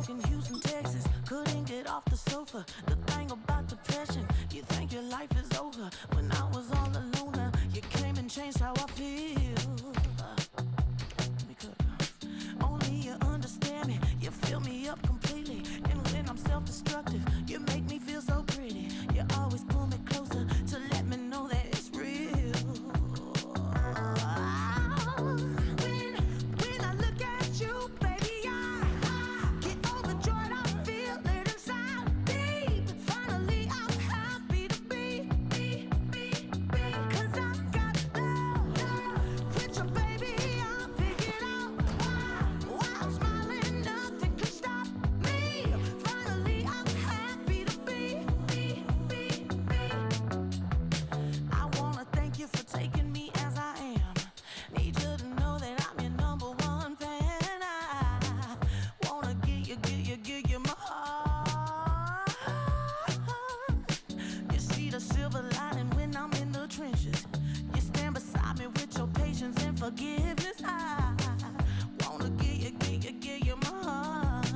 York and Houston, Texas. Couldn't get off the sofa. The thing about depression, you think your life is over. When I was all alone, you came and changed how I feel. Let me cook. Only you understand me. You fill me up completely. And when I'm self-destructive, you make me feel so pretty. You always pull me closer to let me know that it's real. When I look at you, baby, I get overjoyed. I feel it inside me. Finally, I'm happy to be. 'Cause I got love with your baby. I figured out why I'm smiling. Nothing can stop me. Finally, I'm happy to be. I wanna thank you for taking me as I am. Need you to know that I'm your number one fan. I wanna give you my heart. You see the silver lining when I'm in the trenches. You stand beside me with your patience and forgiveness. I wanna give you my heart.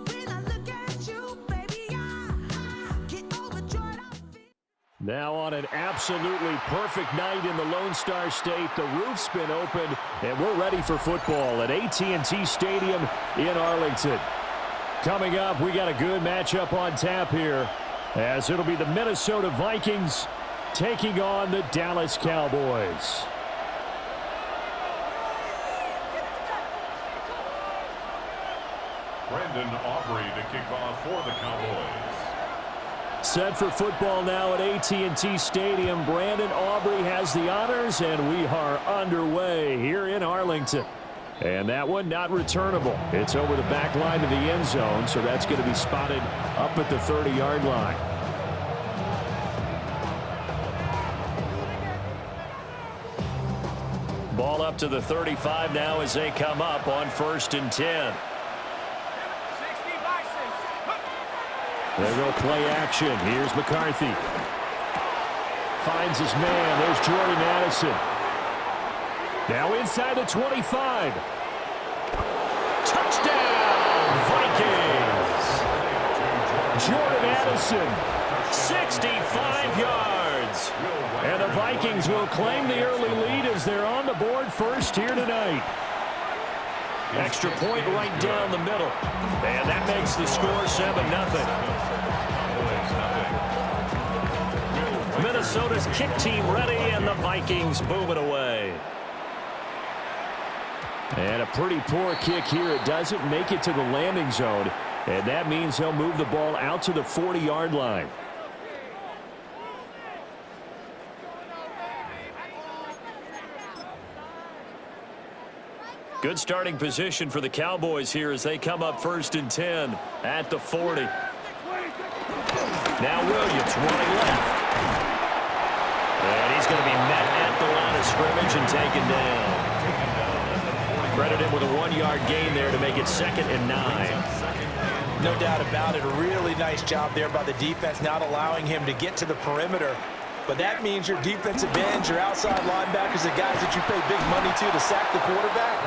When I look at you, baby, I get overjoyed. I feel. Now on an absolutely perfect night in the Lone Star State, the roof's been opened, and we're ready for football at AT&T Stadium in Arlington. Coming up, we got a good matchup on tap here, as it'll be the Minnesota Vikings taking on the Dallas Cowboys. Brandon Aubrey to kick off for the Cowboys. Set for football now at AT&T Stadium. Brandon Aubrey has the honors, and we are underway here in Arlington. And that one not returnable. It's over the back line of the end zone, so that's going to be spotted up at the 30-yard line. Ball up to the 35 now as they come up on 1st and 10. There go play action. Here's McCarthy. Finds his man. There's Jordan Addison. Now inside the 25. Touchdown, Vikings! Jordan Addison, 65 yards. And the Vikings will claim the early lead as they're on the board first here tonight. Extra point right down the middle. And that makes the score 7-0. Minnesota's kick team ready, and the Vikings move it away. And a pretty poor kick here. It doesn't make it to the landing zone, and that means they'll move the ball out to the 40-yard line. Good starting position for the Cowboys here as they come up 1st and 10 at the 40. Now Williams running left. And he's going to be met at the line of scrimmage and taken down. Credit him with a 1-yard gain there to make it 2nd and 9. No doubt about it. A really nice job there by the defense, not allowing him to get to the perimeter. But that means your defensive ends, your outside linebackers, the guys that you pay big money to sack the quarterback,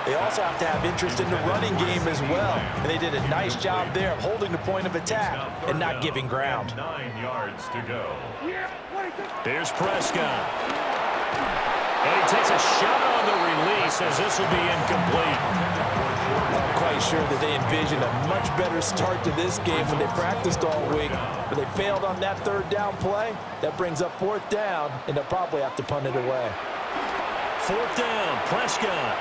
they also have to have interest in the running game as well. And they did a nice job there of holding the point of attack and not giving ground. 9 yards to go. Here's Prescott. And he takes a shot on the release as this will be incomplete. I'm quite sure that they envisioned a much better start to this game when they practiced all week. But they failed on that 3rd down play. That brings up 4th down, and they'll probably have to punt it away. 4th down, Prescott.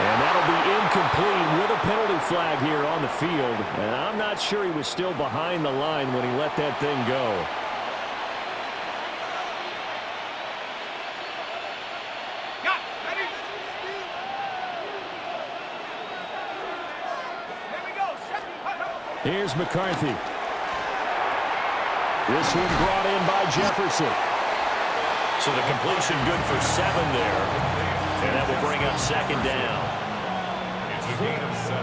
And that'll be incomplete with a penalty flag here on the field. And I'm not sure he was still behind the line when he let that thing go. Here's McCarthy. This one brought in by Jefferson. So the completion good for 7 there. And that will bring up 2nd down. It's a gain of 7.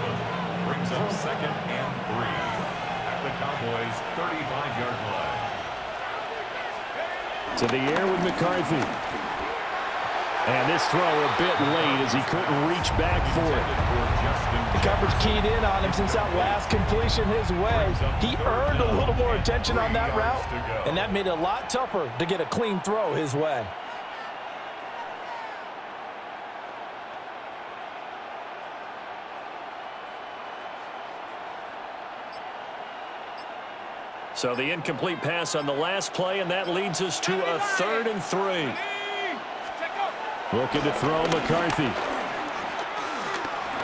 Brings up 2nd and 3. At the Cowboys' 35-yard line. To the air with McCarthy. And this throw a bit late as he couldn't reach back for it. The coverage keyed in on him since that last completion his way. He earned a little more attention on that route, and that made it a lot tougher to get a clean throw his way. So the incomplete pass on the last play, and that leads us to a 3rd and 3. Looking to throw McCarthy.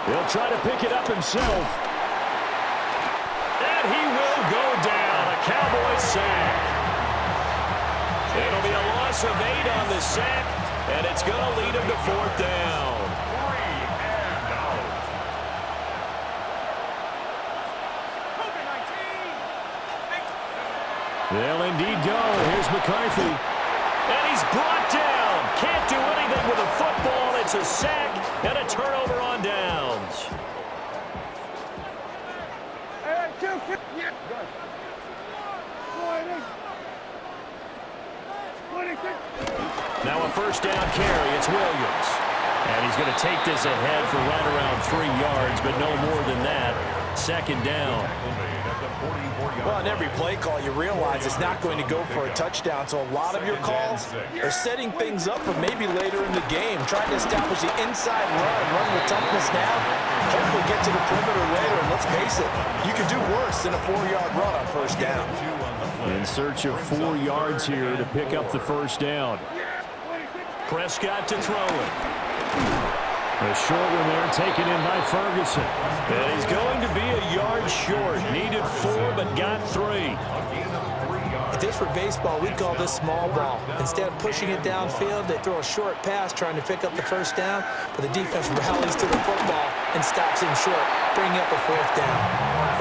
He'll try to pick it up himself. And he will go down. A Cowboys sack. It'll be a loss of 8 on the sack, and it's going to lead him to 4th down. They'll indeed go. Here's McCarthy. And he's brought down. Can't do anything with a football. It's a sack and a turnover on downs. Now a 1st down carry. It's Williams. And he's going to take this ahead for right around 3 yards, but no more than that. 2nd down. Well, on every play call, you realize it's not going to go for a touchdown, so a lot of your calls are setting things up for maybe later in the game, trying to establish the inside run with toughness now, hopefully get to the perimeter later, and let's face it, you can do worse than a 4-yard run on 1st down. In search of 4 yards here to pick up the 1st down. Prescott to throw it. A short one there taken in by Ferguson. And he's going to be a yard short. Needed 4, but got 3. If this were baseball, we'd call this small ball. Instead of pushing it downfield, they throw a short pass trying to pick up the 1st down, but the defense rallies to the football and stops him short, bringing up a 4th down.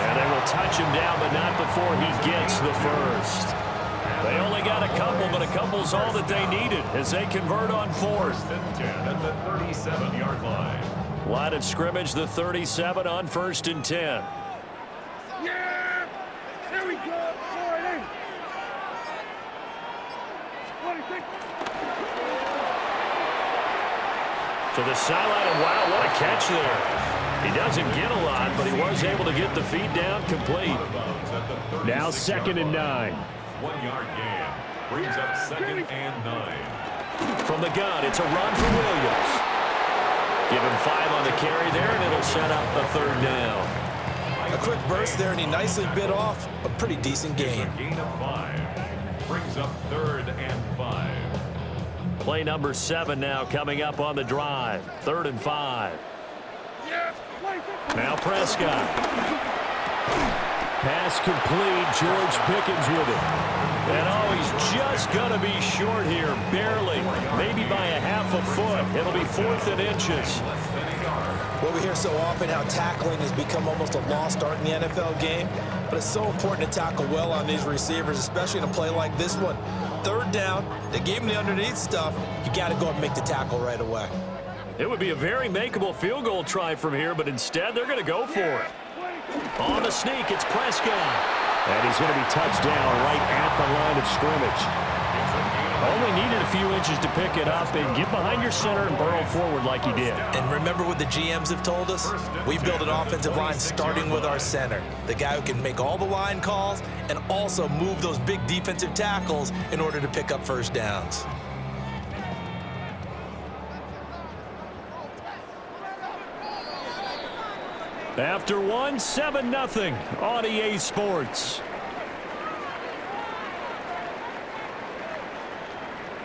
And they will touch him down, but not before he gets the 1st. They only got a couple, but a couple's all that they needed as they convert on 4th. 10 at the 37-yard line. Line of scrimmage, the 37 on 1st and 10. Yeah! There we go! 26. To the sideline, and wow, what a catch there. He doesn't get a lot, but he was able to get the feed down complete. Now 2nd and 9. 1-yard gain. Brings up 2nd and 9. From the gun, it's a run for Williams. Give him 5 on the carry there, and it'll set up a 3rd down. A quick burst there, and he nicely bit off a pretty decent gain. A gain of 5. Brings up 3rd and 5. Play number 7 now coming up on the drive. 3rd and 5. Now Prescott. Pass complete. George Pickens with it. And oh, he's just going to be short here. Barely. Maybe by a half a foot. It'll be 4th and inches. Well, we hear so often how tackling has become almost a lost art in the NFL game, but it's so important to tackle well on these receivers, especially in a play like this one. 3rd down, they gave him the underneath stuff. You got to go and make the tackle right away. It would be a very makeable field goal try from here, but instead they're going to go for it. On the sneak, it's Prescott. And he's going to be touched down right at the line of scrimmage. Only needed a few inches to pick it up and get behind your center and burrow forward like he did. And remember what the GMs have told us? We build an offensive line starting with our center, the guy who can make all the line calls and also move those big defensive tackles in order to pick up 1st downs. After 1, 7-0 on EA Sports.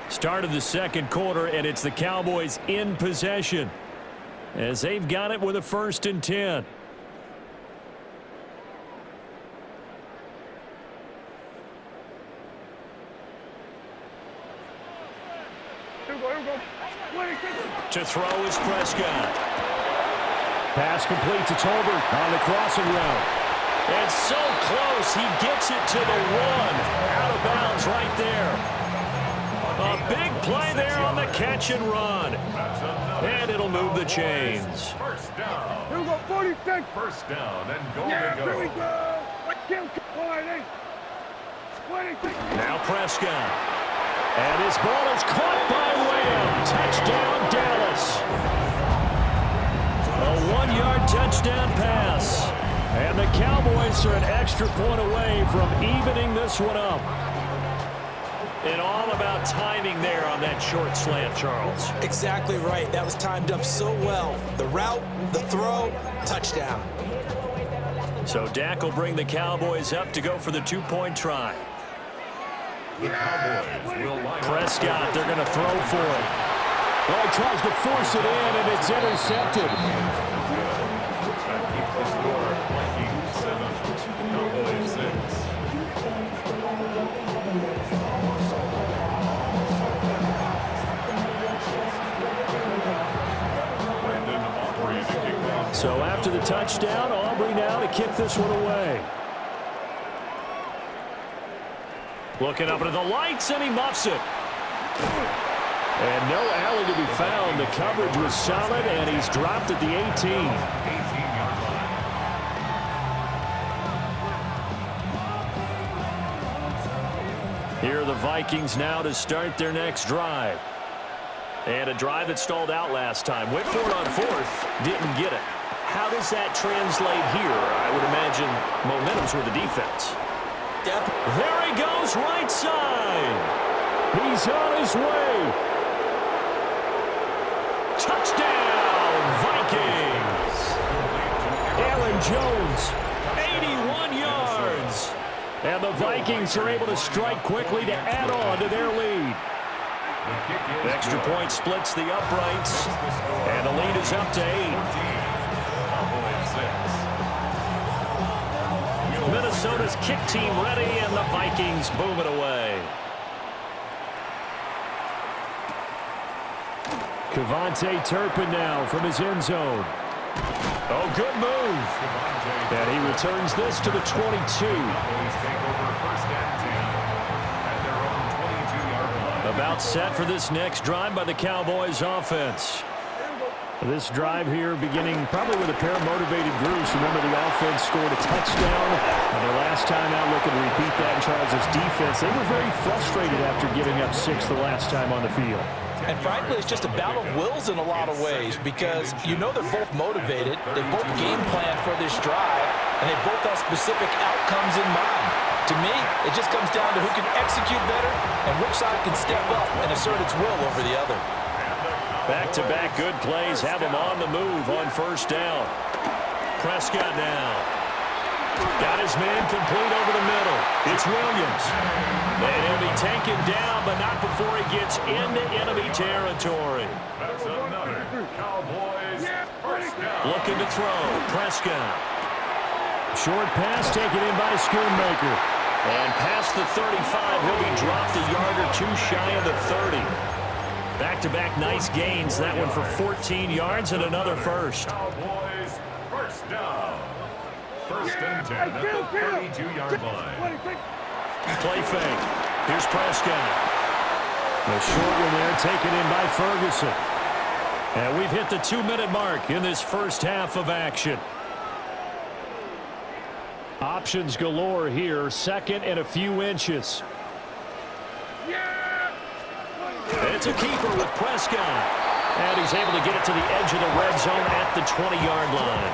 Start of the 2nd quarter, and it's the Cowboys in possession as they've got it with a 1st and 10. To throw is Prescott. Pass complete to Tolbert on the crossing route. And so close, he gets it to the 1. Out of bounds right there. A big play there on the catch and run. And it'll move the chains. 1st down. Here we go, 46. 1st down and goal Yeah, to here we go. go. 26. Now Prescott. And his ball is caught by Lamb. Touchdown, Dallas. A 1-yard touchdown pass. And the Cowboys are an extra point away from evening this one up. And all about timing there on that short slant, Charles. Exactly right. That was timed up so well. The route, the throw, touchdown. So Dak will bring the Cowboys up to go for the 2-point try. The Cowboys will line up. Prescott, they're going to throw for it. Oh, he tries to force it in, and it's intercepted. That keeps the score. Vikings 7, Cowboys 6. So after the touchdown, Aubrey now to kick this one away. Looking up into the lights, and he muffs it. And no alley to be found. The coverage was solid, and he's dropped at the 18. 18-yard line. Here are the Vikings now to start their next drive. And a drive that stalled out last time. Went for it on fourth. Didn't get it. How does that translate here? I would imagine momentum's with the defense. Yep. There he goes, right side. He's on his way. Touchdown, Vikings. Aaron Jones, 81 yards. And the Vikings are able to strike quickly to add on to their lead. The extra point splits the uprights, and the lead is up to 8. Minnesota's kick team ready, and the Vikings boom it away. Cavante Turpin now from his end zone. Oh, good move. And he returns this to the 22. About set for this next drive by the Cowboys offense. This drive here beginning probably with a pair of motivated groups. Remember, the offense scored a touchdown. And their last time out looking to repeat that in Charles' defense. They were very frustrated after giving up 6 the last time on the field. And frankly, it's just a battle of wills in a lot of ways because you know they're both motivated. They both game plan for this drive, and they both have specific outcomes in mind. To me, it just comes down to who can execute better and which side can step up and assert its will over the other. Back-to-back good plays have him on the move on first down. Prescott now. Got his man complete over the middle. It's Williams. And he'll be taken down, but not before he gets into enemy territory. That's another Cowboys first down. Looking to throw. Prescott. Short pass taken in by Schoonmaker. And past the 35, he'll be dropped a yard or two shy of the 30. Back-to-back nice gains. That one for 14 yards and another first. Cowboys first down. First and 10 at the 32-yard line. Play fake. Here's Prescott. The short one there taken in by Ferguson. And we've hit the 2-minute mark in this first half of action. Options galore here. Second and a few inches. It's a keeper with Prescott. And he's able to get it to the edge of the red zone at the 20-yard line.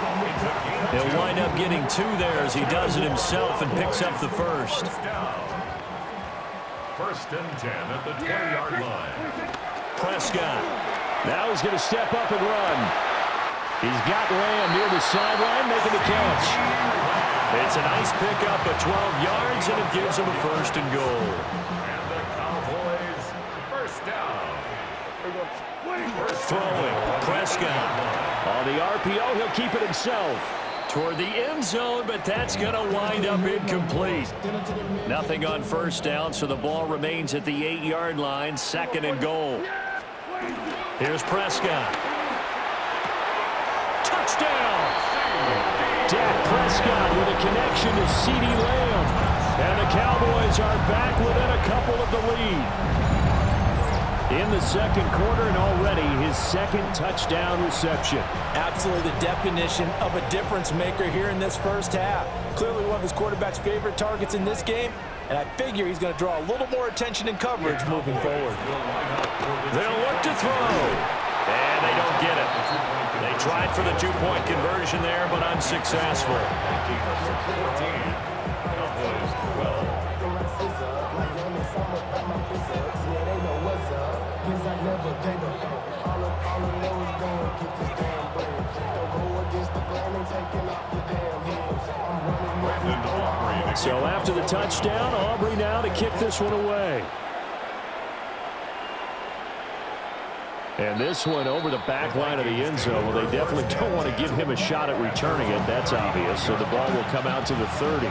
He'll wind up getting 2 there as he does it himself and picks up the first. First and 10 at the 20-yard line. Prescott. Now he's going to step up and run. He's got Lamb near the sideline making the catch. It's a nice pickup of 12 yards, and it gives him a first and goal. And the Cowboys first down. Throwing. Prescott. On the RPO, he'll keep it himself. Toward the end zone, but that's going to wind up incomplete. Nothing on first down, so the ball remains at the 8-yard line. Second and goal. Here's Prescott. Touchdown! Dak Prescott with a connection to CeeDee Lamb. And the Cowboys are back within a couple of the lead. In the second quarter, and already his second touchdown reception. Absolutely the definition of a difference maker here in this first half. Clearly one of his quarterback's favorite targets in this game, and I figure he's going to draw a little more attention and coverage moving forward. They'll look to throw. And they don't get it. They tried for the two-point conversion there, but unsuccessful. Cowboys 12. So after the touchdown, Aubrey now to kick this one away. And this one over the back line of the end zone. Well, they definitely don't want to give him a shot at returning it. That's obvious. So the ball will come out to the 30.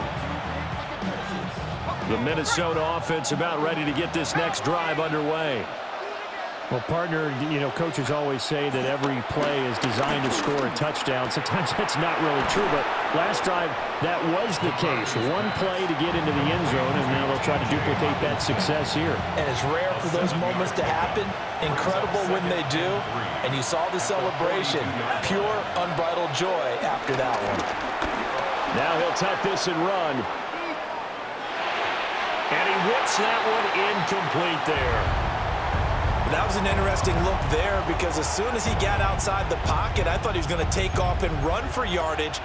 The Minnesota offense about ready to get this next drive underway. Well, partner, coaches always say that every play is designed to score a touchdown. Sometimes that's not really true, but last drive, that was the case. One play to get into the end zone, and now they'll try to duplicate that success here. And it's rare for those moments to happen. Incredible when they do. And you saw the celebration. Pure, unbridled joy after that one. Now he'll tuck this and run. And he whips that one incomplete there. That was an interesting look there because as soon as he got outside the pocket, I thought he was going to take off and run for yardage.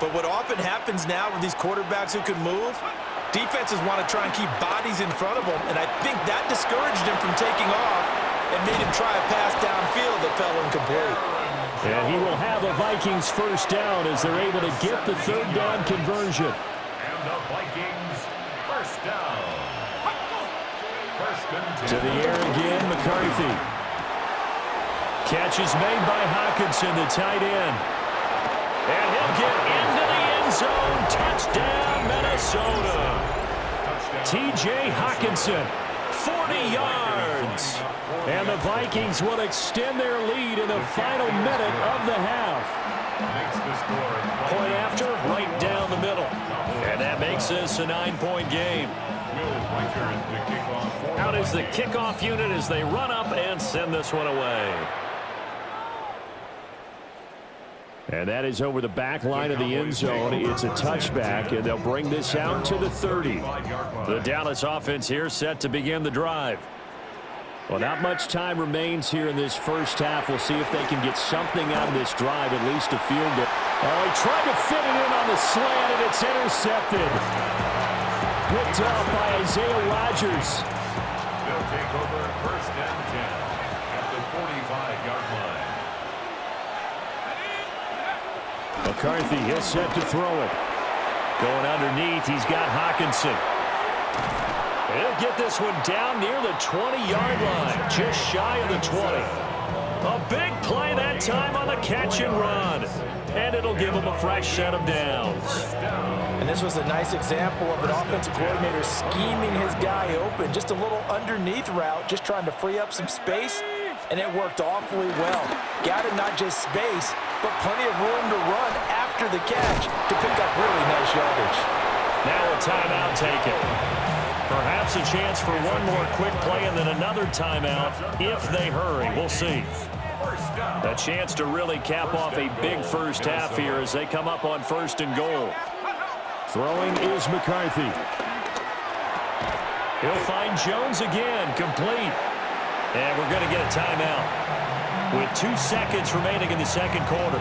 But what often happens now with these quarterbacks who can move, defenses want to try and keep bodies in front of them, and I think that discouraged him from taking off and made him try a pass downfield that fell incomplete. And he will have a Vikings first down as they're able to get the third down conversion. And the Vikings first down. To the air again, McCarthy. Catch is made by Hockenson, the tight end. And he'll get into the end zone. Touchdown, Minnesota. T.J. Hockenson, 40 yards. And the Vikings will extend their lead in the final minute of the half. Point after, right down the middle. And that makes this a 9-point game. Out is the kickoff unit as they run up and send this one away. And that is over the back line of the end zone. It's a touchback, and they'll bring this out to the 30. The Dallas offense here set to begin the drive. Well, not much time remains here in this first half. We'll see if they can get something out of this drive, at least a field goal. Oh, he tried to fit it in on the slant, and it's intercepted. Picked up by Isaiah Rodgers. They'll take over first and 10 at the 45-yard line. McCarthy is set to throw it. Going underneath, he's got Hockenson. He'll get this one down near the 20-yard line, just shy of the 20. A big play that time on the catch and run. And it'll give him a fresh set of downs. And this was a nice example of an offensive coordinator scheming his guy open. Just a little underneath route, just trying to free up some space, and it worked awfully well. Got him not just space, but plenty of room to run after the catch to pick up really nice yardage. Now a timeout taken. Perhaps a chance for one more quick play and then another timeout if they hurry. We'll see. A chance to really cap off a big first half here as they come up on first and goal. Throwing is McCarthy. He'll find Jones again, complete. And we're going to get a timeout with 2 seconds remaining in the second quarter.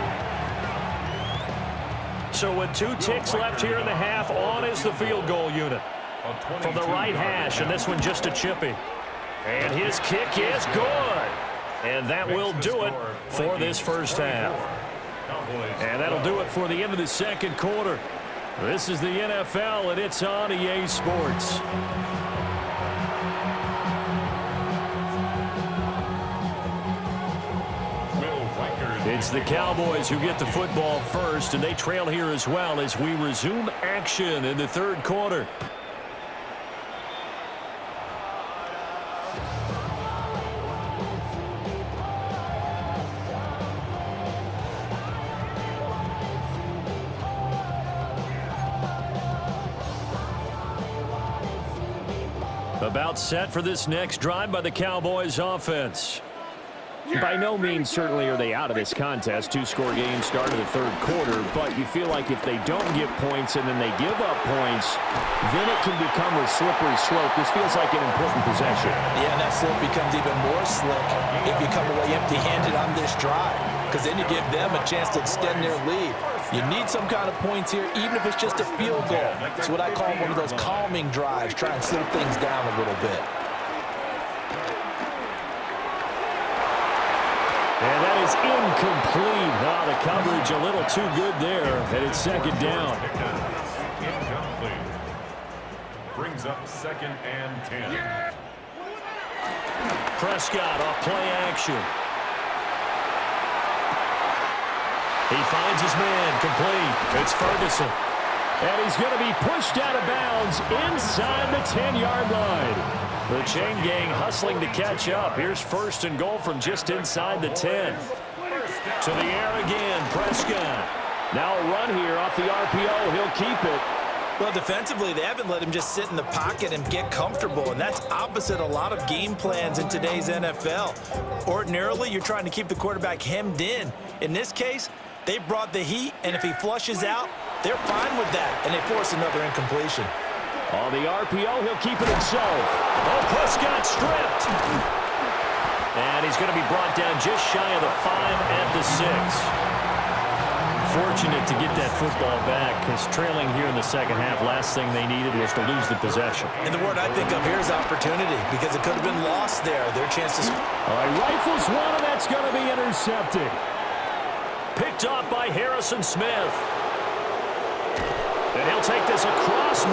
So with 2 ticks left here in the half, on is the field goal unit. From the right hash, and this one just a chippy. And his kick is good. And that will do it for this first half. And that'll do it for the end of the second quarter. This is the NFL, and it's on EA Sports. It's the Cowboys who get the football first, and they trail here as well as we resume action in the third quarter. About set for this next drive by the Cowboys offense. By no means certainly are they out of this contest. Two-score game start of the third quarter, but you feel like if they don't get points and then they give up points, then it can become a slippery slope. This feels like an important possession. Yeah, and that slope becomes even more slick if you come away empty-handed on this drive, because then you give them a chance to extend their lead. You need some kind of points here, even if it's just a field goal. It's what I call one of those calming drives, try and slow things down a little bit. And that is incomplete. Oh, the coverage a little too good there, and it's second down. Incomplete. Brings up second and 10. Prescott off play action. He finds his man, complete. It's Ferguson. And he's going to be pushed out of bounds inside the 10-yard line. The chain gang hustling to catch up. Here's first and goal from just inside the 10. To the air again, Prescott. Now a run here off the RPO. He'll keep it. Well, defensively, they haven't let him just sit in the pocket and get comfortable, and that's opposite a lot of game plans in today's NFL. Ordinarily, you're trying to keep the quarterback hemmed in. In this case, they brought the heat, and if he flushes out, they're fine with that, and they force another incompletion. On the RPO, he'll keep it himself. Oh, Prescott stripped. And he's going to be brought down just shy of the 5 at the 6. Fortunate to get that football back, because trailing here in the second half, last thing they needed was to lose the possession. And the word I think of here is opportunity, because it could have been lost there. Their chance to... All right, rifles one, and that's going to be intercepted. Picked off by Harrison Smith. And he'll take this across.